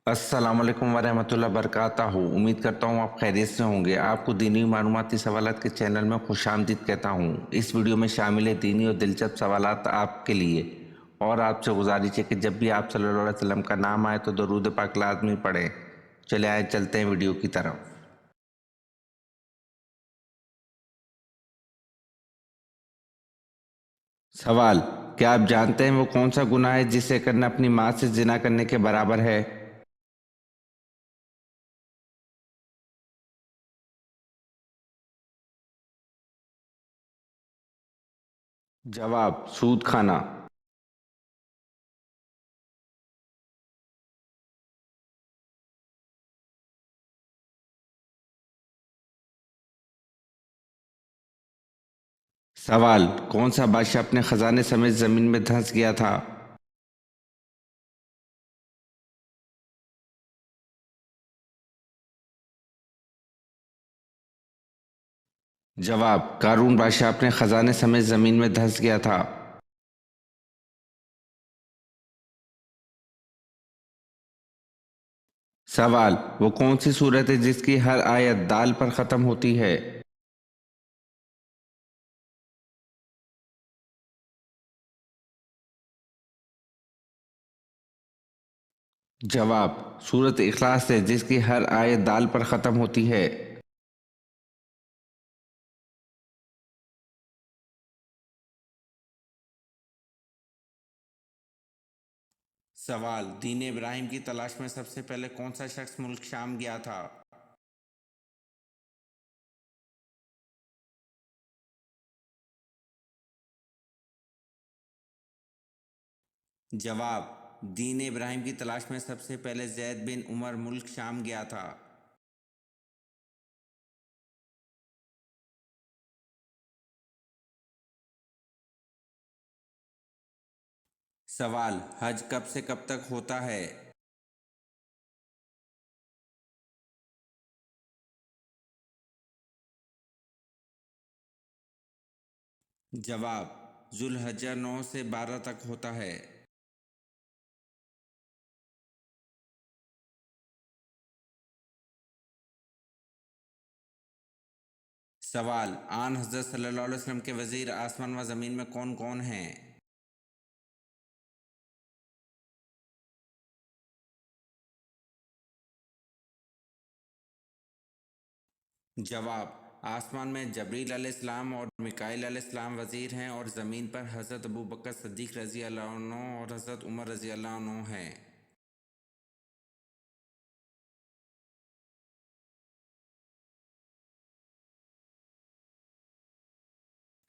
السلام علیکم ورحمۃ اللہ وبرکاتہ۔ امید کرتا ہوں آپ خیریت سے ہوں گے۔ آپ کو دینی معلوماتی سوالات کے چینل میں خوش آمدید کہتا ہوں۔ اس ویڈیو میں شامل ہے دینی اور دلچسپ سوالات آپ کے لیے، اور آپ سے گزارش ہے کہ جب بھی آپ صلی اللہ علیہ وسلم کا نام آئے تو درود پاک لازمی پڑھیں۔ چلے آئے چلتے ہیں ویڈیو کی طرف۔ سوال: کیا آپ جانتے ہیں وہ کون سا گناہ ہے جسے کرنا اپنی ماں سے زنا کرنے کے برابر ہے؟ جواب: سود کھانا۔ سوال: کون سا بادشاہ اپنے خزانے سمیت زمین میں دھنس گیا تھا؟ جواب: قارون بادشاہ اپنے خزانے سمیت زمین میں دھنس گیا تھا۔ سوال: وہ کون سی صورت ہے جس کی ہر آیت دال پر ختم ہوتی ہے؟ جواب: سورۃ اخلاص ہے جس کی ہر آیت دال پر ختم ہوتی ہے۔ سوال: دین ابراہیم کی تلاش میں سب سے پہلے کون سا شخص ملک شام گیا تھا؟ جواب: دین ابراہیم کی تلاش میں سب سے پہلے زید بن عمر ملک شام گیا تھا۔ سوال: حج کب سے کب تک ہوتا ہے؟ جواب: ذوالحجہ 9 سے 12 تک ہوتا ہے۔ سوال: آن حضرت صلی اللہ علیہ وسلم کے وزیر آسمان و زمین میں کون کون ہیں؟ جواب: آسمان میں جبریل علیہ السلام اور میکائیل علیہ السلام وزیر ہیں، اور زمین پر حضرت ابوبکر صدیق رضی اللہ عنہ اور حضرت عمر رضی اللہ عنہ ہیں۔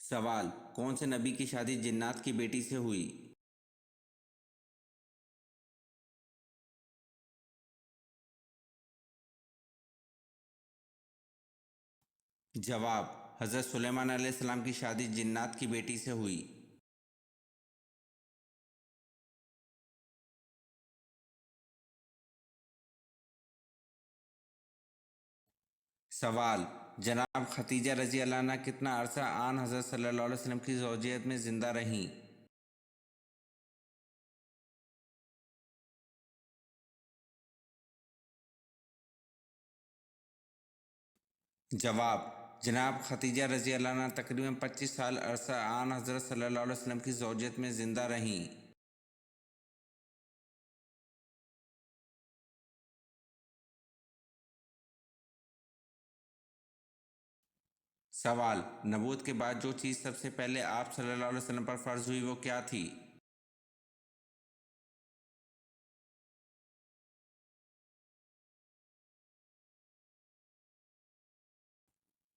سوال: کون سے نبی کی شادی جنات کی بیٹی سے ہوئی؟ جواب: حضرت سلیمان علیہ السلام کی شادی جنات کی بیٹی سے ہوئی۔ سوال: جناب ختیجہ رضی اللہ عنہ کتنا عرصہ آن حضرت صلی اللہ علیہ وسلم کی زوجیت میں زندہ رہیں؟ جواب: جناب ختیجہ رضی اللہ عنہ تقریباً 25 سال عرصہ آن حضرت صلی اللہ علیہ وسلم کی زوجیت میں زندہ رہیں۔ سوال: نبوت کے بعد جو چیز سب سے پہلے آپ صلی اللہ علیہ وسلم پر فرض ہوئی وہ کیا تھی؟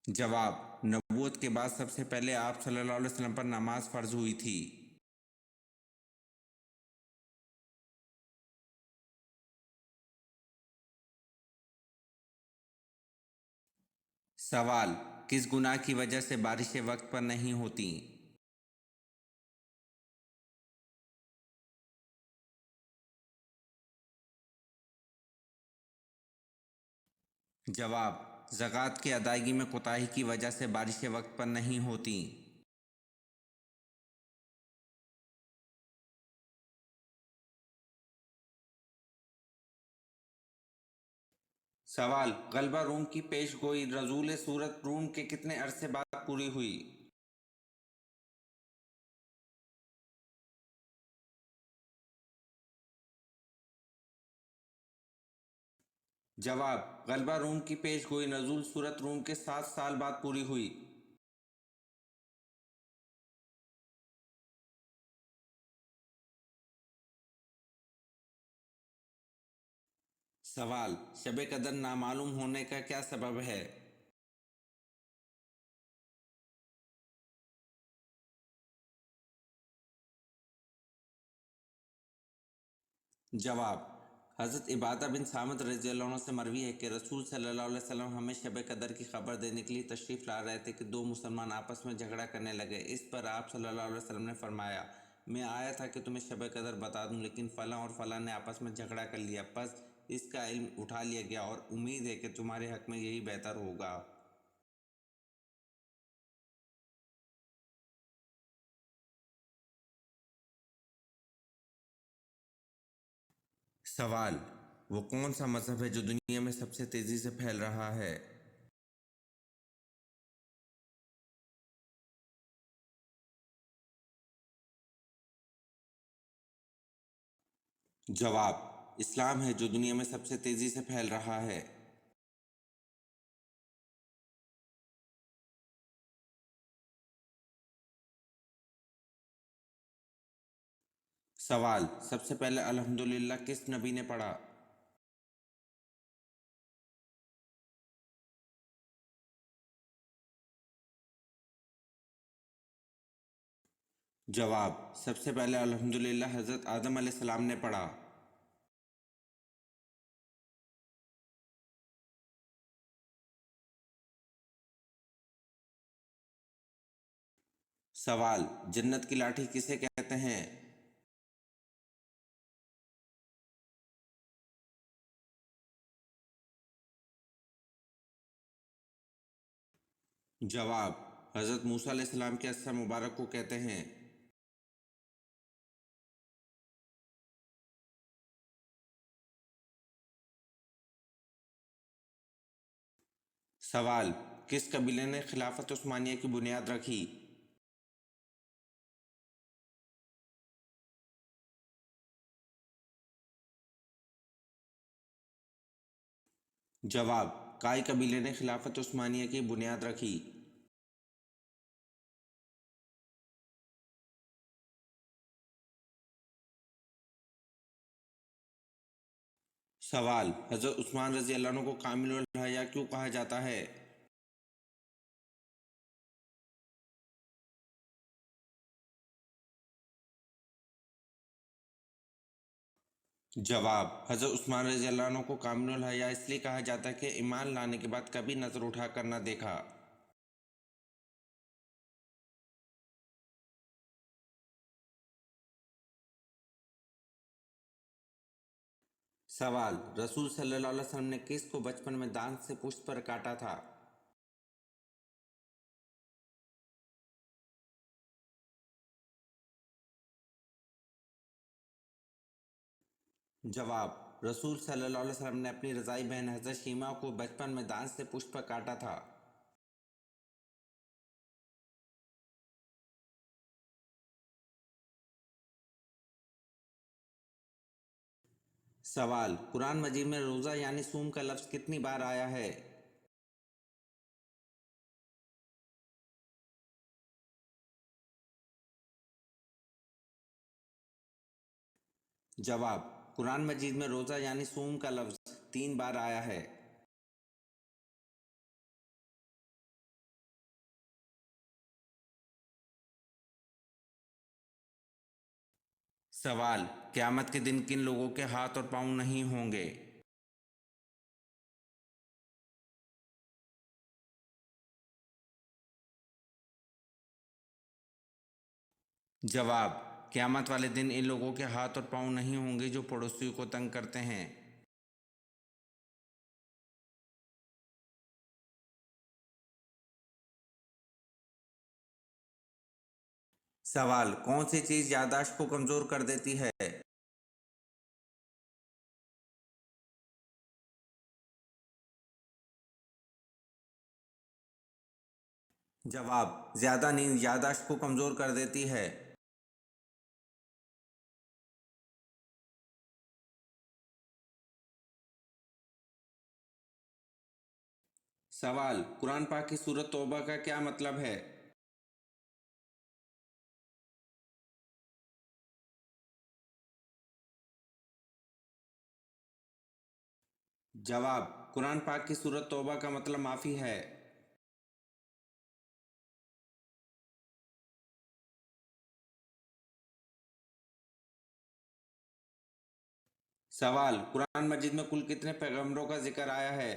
جواب: نبوت کے بعد سب سے پہلے آپ صلی اللہ علیہ وسلم پر نماز فرض ہوئی تھی۔ سوال: کس گناہ کی وجہ سے بارشیں وقت پر نہیں ہوتیں؟ جواب: زکوٰۃ کی ادائیگی میں کوتاہی کی وجہ سے بارشیں وقت پر نہیں ہوتیں۔ सवाल, गलबा रूम की पेशगोई रसूल सूरत रूम के कितने अरसे बाद पूरी हुई? जवाब, गलबा रूम की पेशगोई नज़ुल सूरत रूम के 7 साल बाद पूरी हुई। सवाल, शब कदर नामालूम होने का क्या सबब है? जवाब, हज़रत इबादा बिन सामत रज़ियल्लाहु अन्हु से मरवी है कि रसूल सल्लल्लाहु अलैहि वसल्लम हमें शब कदर की खबर देने के लिए तशरीफ़ ला रहे थे कि दो मुसलमान आपस में झगड़ा करने लगे। इस पर आप सल्लल्लाहु अलैहि वसल्लम ने फरमाया, मैं आया था कि तुम्हें शब कदर बता दूं, लेकिन फ़लाँ और फ़लाँ ने आपस में झगड़ा कर लिया, बस इसका इल्म उठा लिया गया और उम्मीद है कि तुम्हारे हक़ में यही बेहतर होगा। सवाल, वो कौन सा मज़हब है जो दुनिया में सबसे तेज़ी से फैल रहा है? जवाब, इस्लाम है जो दुनिया में सबसे तेज़ी से फैल रहा है। सवाल, सबसे पहले अल्हम्दुलिल्लाह किस नबी ने पढ़ा? जवाब, सबसे पहले अल्हम्दुलिल्लाह हज़रत आदम अलैहिस्सलाम ने पढ़ा। सवाल, जन्नत की लाठी किसे कहते हैं? जवाब, हज़रत मूसा अलैहिस्सलाम के अस्सा मुबारक को कहते हैं। सवाल, किस कबीले ने खिलाफत उस्मानिया की बुनियाद रखी? जवाब, काई कबीले ने खिलाफत उस्मानिया की बुनियाद रखी। सवाल, हज़रत उस्मान रज़ी अल्लाह अन्हु को कामिलुल हया क्यों कहा जाता है? जवाब, हज़रत उस्मान रज़ी अल्लाह अन्हु को कामिलुल हया इसलिए कहा जाता है कि ईमान लाने के बाद कभी नज़र उठा कर न देखा। सवाल, रसूल सल्लल्लाहु अलैहि वसल्लम ने किस को बचपन में दांत से पुष्ट पर काटा था? जवाब, रसूल सल्लल्लाहु अलैहि वसल्लम ने अपनी रज़ाई बहन हज़रत शीमा को बचपन में दांत से पुष्ट पर काटा था। सवाल, कुरान मजीद में रोज़ा यानी सूम का लफ्ज़ कितनी बार आया है? जवाब, कुरान मजीद में रोज़ा यानी सूम का लफ्ज़ 3 बार आया है। सवाल, क़यामत के दिन किन लोगों के हाथ और पाँव नहीं होंगे? जवाब, क़यामत वाले दिन इन लोगों के हाथ और पाँव नहीं होंगे जो पड़ोसियों को तंग करते हैं। सवाल, कौन सी चीज़ याददाश्त को कमज़ोर कर देती है? جواب: زیادہ نیند یادداشت کو کمزور کر دیتی ہے۔ سوال: قرآن پاک کی سورۃ توبہ کا کیا مطلب ہے؟ جواب: قرآن پاک کی سورۃ توبہ کا مطلب معافی ہے۔ سوال: قرآن مجید میں کل کتنے پیغمبروں کا ذکر آیا ہے؟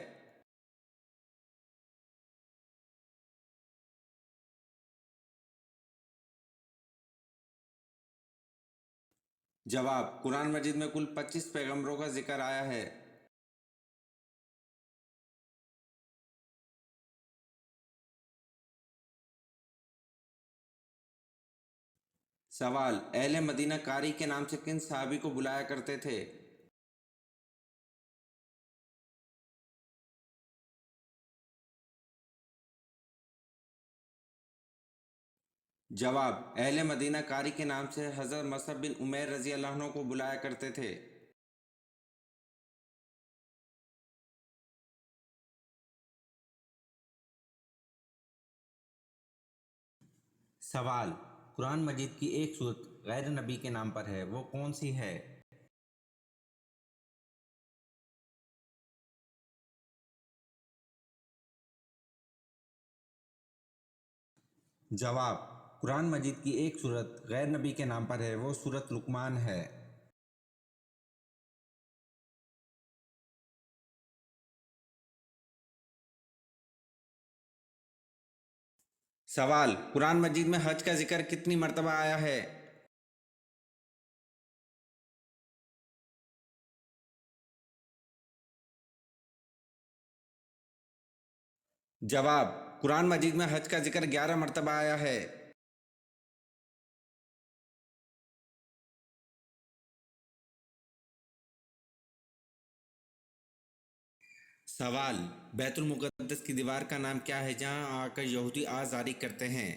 جواب: قرآن مجید میں کل 25 پیغمبروں کا ذکر آیا ہے۔ سوال: اہل مدینہ قاری کے نام سے کن صحابی کو بلایا کرتے تھے؟ جواب: اہل مدینہ قاری کے نام سے حضرت مصعب بن عمیر رضی اللہ عنہ کو بلایا کرتے تھے۔ سوال: قرآن مجید کی ایک سورت غیر نبی کے نام پر ہے، وہ کون سی ہے؟ جواب: قرآن مجید کی ایک سورت غیر نبی کے نام پر ہے، وہ سورت لقمان ہے۔ سوال: قرآن مجید میں حج کا ذکر کتنی مرتبہ آیا ہے؟ جواب: قرآن مجید میں حج کا ذکر 11 مرتبہ آیا ہے۔ سوال: بیت المقدس کی دیوار کا نام کیا ہے جہاں آ کر یہودی آزاری کرتے ہیں؟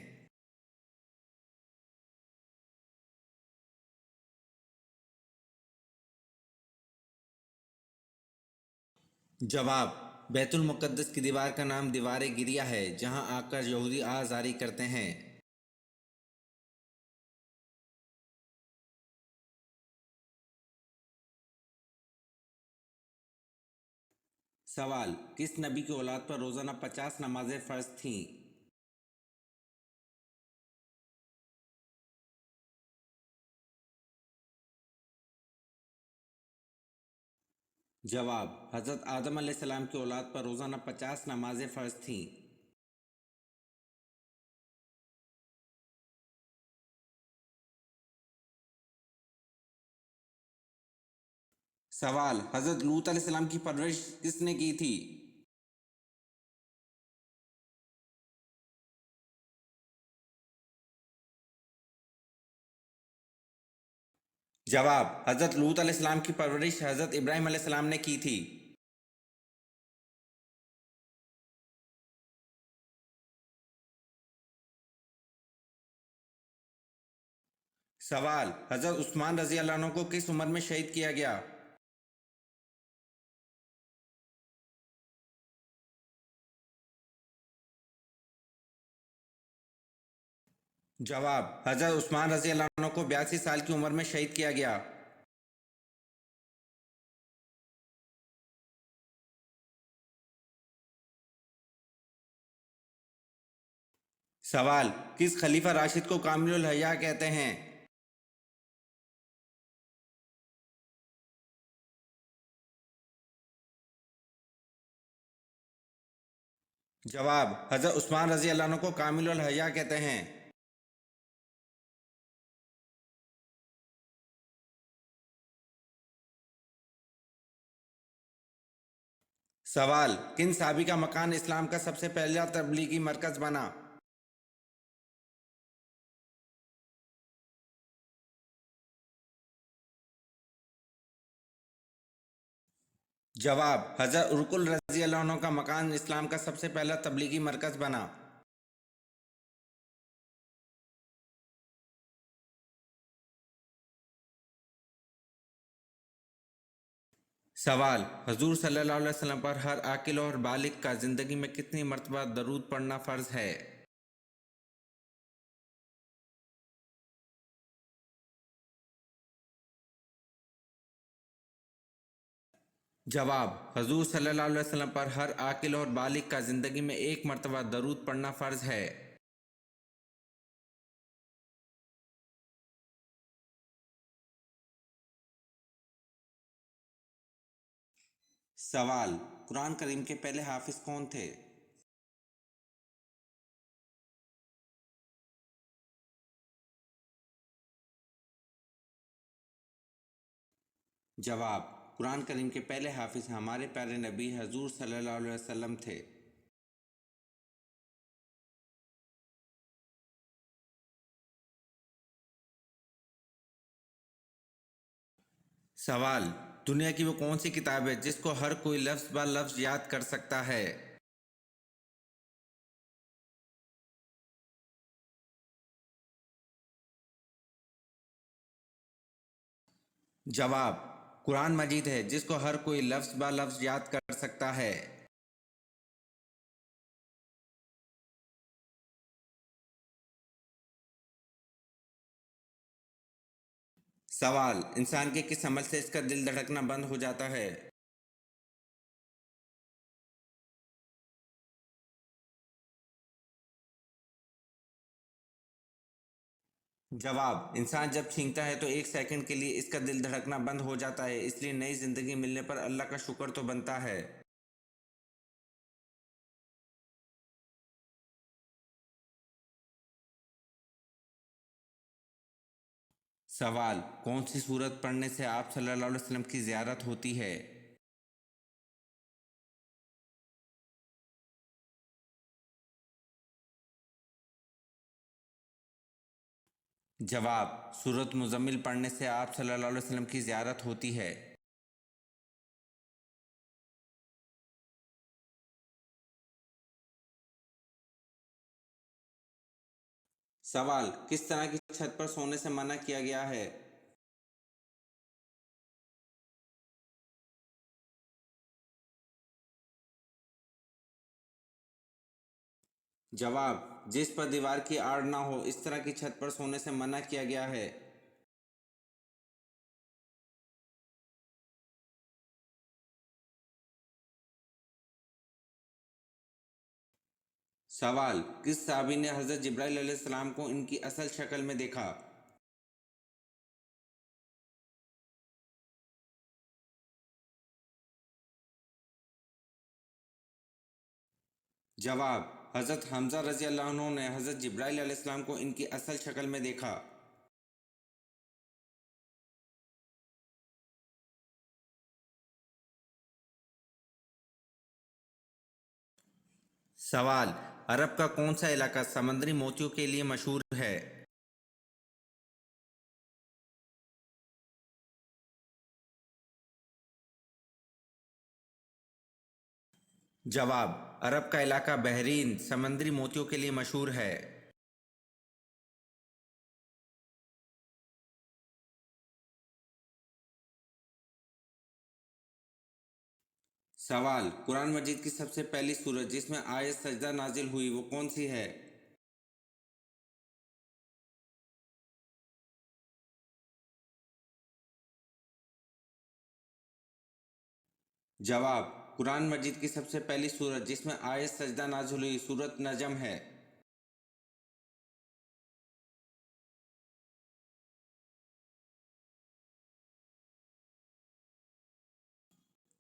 جواب: بیت المقدس کی دیوار کا نام دیوار گریہ ہے جہاں آ کر یہودی آزاری کرتے ہیں۔ سوال: کس نبی کی اولاد پر روزانہ 50 نمازیں فرض تھیں؟ جواب: حضرت آدم علیہ السلام کی اولاد پر روزانہ 50 نمازیں فرض تھیں۔ سوال: حضرت لوط علیہ السلام کی پرورش کس نے کی تھی؟ جواب: حضرت لوط علیہ السلام کی پرورش حضرت ابراہیم علیہ السلام نے کی تھی۔ سوال: حضرت عثمان رضی اللہ عنہ کو کس عمر میں شہید کیا گیا؟ جواب: حضرت عثمان رضی اللہ عنہ کو 82 سال کی عمر میں شہید کیا گیا۔ سوال: کس خلیفہ راشد کو کامل الحیاء کہتے ہیں؟ جواب: حضرت عثمان رضی اللہ عنہ کو کامل الحیاء کہتے ہیں۔ سوال: کن صحابی کا مکان اسلام کا سب سے پہلا تبلیغی مرکز بنا؟ جواب: حضرت ارکل رضی اللہ عنہ کا مکان اسلام کا سب سے پہلا تبلیغی مرکز بنا۔ सवाल: हुजूर सल्लल्लाहु अलैहि वसल्लम पर हर आकिल और बालिग का जिंदगी में कितनी मर्तबा दरूद पढ़ना फर्ज है? जवाब: हुजूर सल्लल्लाहु अलैहि वसल्लम पर हर आकिल और बालिग का जिंदगी में एक मर्तबा दरूद पढ़ना फर्ज है। सवाल: कुरान करीम के पहले हाफिज कौन थे? जवाब: कुरान करीम के पहले हाफिज हमारे प्यारे नबी हुजूर सल्लल्लाहु अलैहि वसल्लम थे। सवाल: दुनिया की वो कौन सी किताब है जिसको हर कोई लफ्ज़ ब लफ्ज़ याद कर सकता है? जवाब: कुरान मजीद है जिसको हर कोई लफ्ज़ ब लफ्ज़ याद कर सकता है। सवाल: इंसान के किस अमल से इसका दिल धड़कना बंद हो जाता है? जवाब: इंसान जब छींकता है तो एक सेकंड के लिए इसका दिल धड़कना बंद हो जाता है, इसलिए नई जिंदगी मिलने पर अल्लाह का शुक्र तो बनता है। सवाल: कौन सी सूरत पढ़ने से आप सल्लल्लाहु अलैहि वसल्लम की ज़ियारत होती है? जवाब: सूरत मुज़म्मिल पढ़ने से आप सल्लल्लाहु अलैहि वसल्लम की ज़ियारत होती है। सवाल: किस तरह की छत पर सोने से मना किया गया है? जवाब: जिस पर दीवार की आड़ ना हो इस तरह की छत पर सोने से मना किया गया है। सवाल: किस सहाबी ने हज़रत जिब्राइल अलैहिस्सलाम को इनकी असल शक्ल में देखा? जवाब: हज़रत हमज़ा रज़ी अल्लाह अन्हु ने हज़रत जिब्राइल अलैहिस्सलाम को इनकी असल शक्ल में देखा। सवाल: अरब का कौन सा इलाका समुद्री मोतियों के लिए मशहूर है? जवाब: अरब का इलाका बहरीन समुद्री मोतियों के लिए मशहूर है। सवाल: कुरान मजीद की सबसे पहली सूरत जिसमें आयत सजदा नाजिल हुई वो कौन सी है? जवाब: कुरान मजीद की सबसे पहली सूरत जिसमें आयत सजदा नाजिल हुई सूरत नजम है।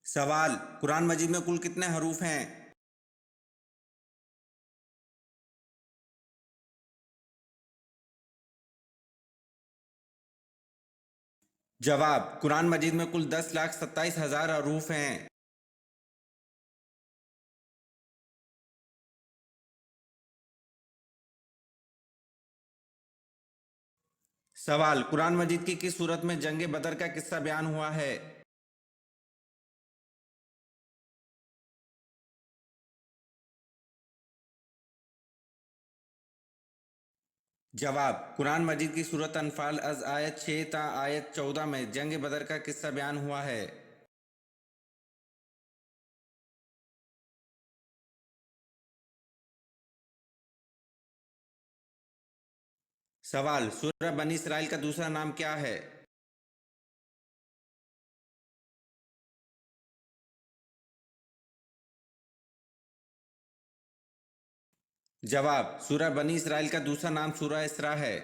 सवाल: कुरान मजीद में कुल कितने हरूफ हैं? जवाब: कुरान मजीद में कुल 10,27,000 हरूफ हैं। सवाल: कुरान मजीद की किस सूरत में जंग बदर का किस्सा बयान हुआ है? जवाब: कुरान मजीद की सूरत अनफाल अज आयत 6 ता आयत 14 में जंग बदर का किस्सा बयान हुआ है। सवाल, सूरह बनी इसराइल का दूसरा नाम क्या है? जवाब, सूरह बनी इसराइल का दूसरा नाम सूरह इसरा है।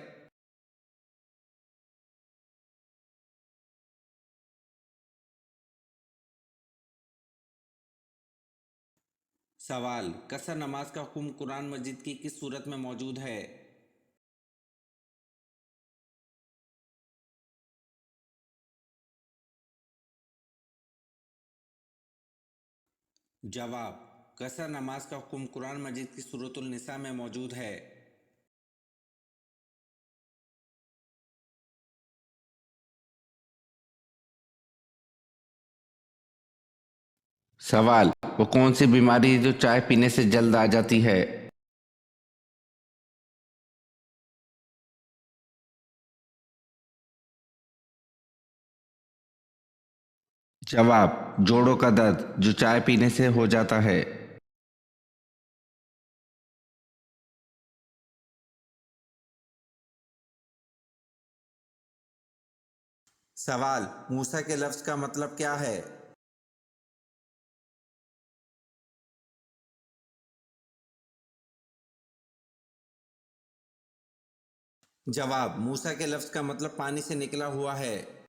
सवाल, कसर नमाज का हुक्म कुरान मजीद की किस सूरत में मौजूद है? जवाब, कसर नमाज का हुक्म कुरान मजीद की सूरतुल निसा में मौजूद है। सवाल, वो कौन सी बीमारी है जो चाय पीने से जल्द आ जाती है? जवाब, जोड़ों का दर्द जो चाय पीने से हो जाता है। सवाल, मूसा के लफ्ज का मतलब क्या है? जवाब, मूसा के लफ्ज का मतलब पानी से निकला हुआ है।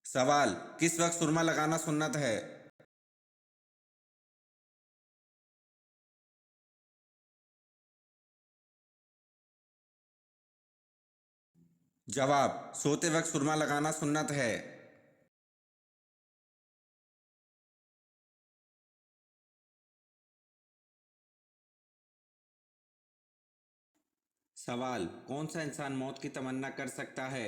सवाल, किस वक्त सुरमा लगाना सुन्नत है? जवाब, सोते वक्त सुरमा लगाना सुन्नत है। सवाल, कौन सा इंसान मौत की तमन्ना कर सकता है?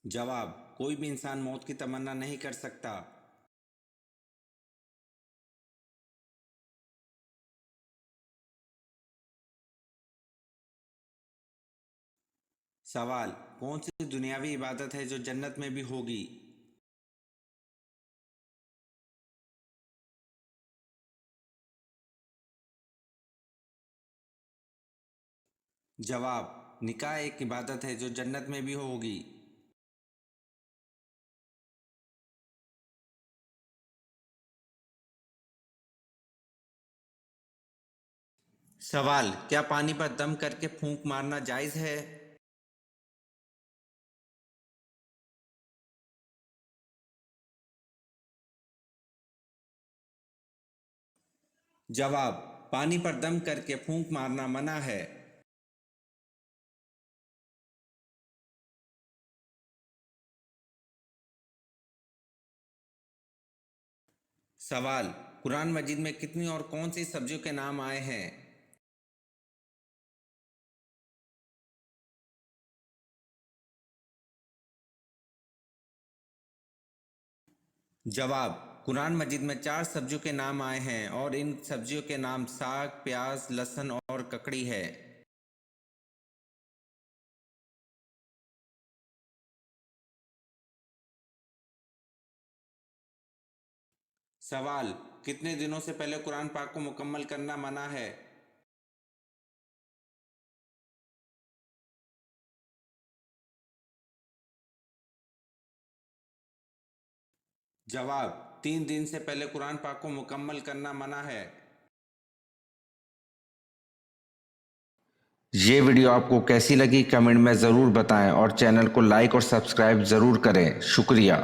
जवाब, कोई भी इंसान मौत की तमन्ना नहीं कर सकता। सवाल, कौन सी दुनियावी इबादत है जो जन्नत में भी होगी? जवाब, निकाह एक इबादत है जो जन्नत में भी होगी। सवाल, क्या पानी पर दम करके फूंक मारना जायज है? जवाब, पानी पर दम करके फूंक मारना मना है। सवाल, कुरान मजीद में कितनी और कौन सी सब्जियों के नाम आए हैं? जवाब, कुरान मजीद में 4 सब्जियों के नाम आए हैं और इन सब्जियों के नाम साग, प्याज, लहसुन और ककड़ी है। सवाल, कितने दिनों से पहले कुरान पाक को मुकम्मल करना मना है? जवाब, 3 दिन से पहले कुरान पाक को मुकम्मल करना मना है। ये वीडियो आपको कैसी लगी कमेंट में ज़रूर बताएं और चैनल को लाइक और सब्सक्राइब ज़रूर करें। शुक्रिया।